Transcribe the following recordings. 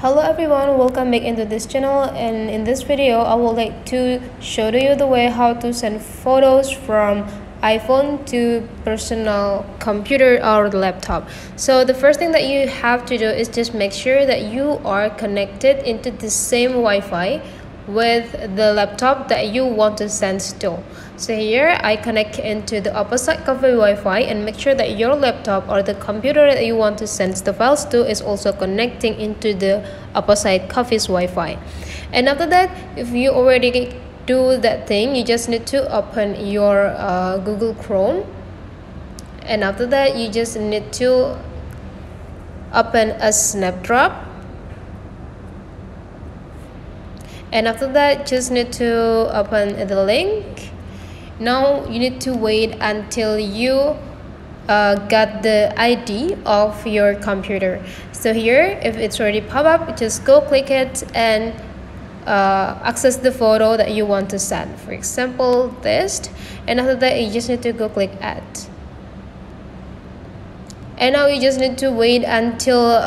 Hello everyone, welcome back into this channel, and in this video I would like to show you the way how to send photos from iPhone to personal computer or the laptop. So the first thing that you have to do is just make sure that you are connected into the same Wi-Fi with the laptop that you want to send to. So here I connect into the opposite cafe Wi-Fi and make sure that your laptop or the computer that you want to send the files to is also connecting into the opposite cafe's Wi-Fi. And after that, if you already do that thing, you just need to open your Google Chrome, and after that you just need to open a Snapdrop, and after that just need to open the link. Now you need to wait until you got the ID of your computer. So here, if it's already pop up, just go click it and access the photo that you want to send. For example, this, and after that you just need to go click add. And now you just need to wait until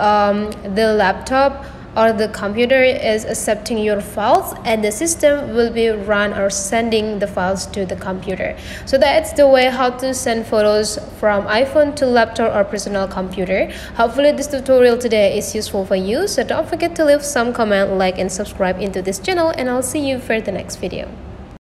the laptop or the computer is accepting your files, and the system will be run or sending the files to the computer. So that's the way how to send photos from iPhone to laptop or personal computer. Hopefully this tutorial today is useful for you, so don't forget to leave some comment, like and subscribe into this channel, and I'll see you for the next video.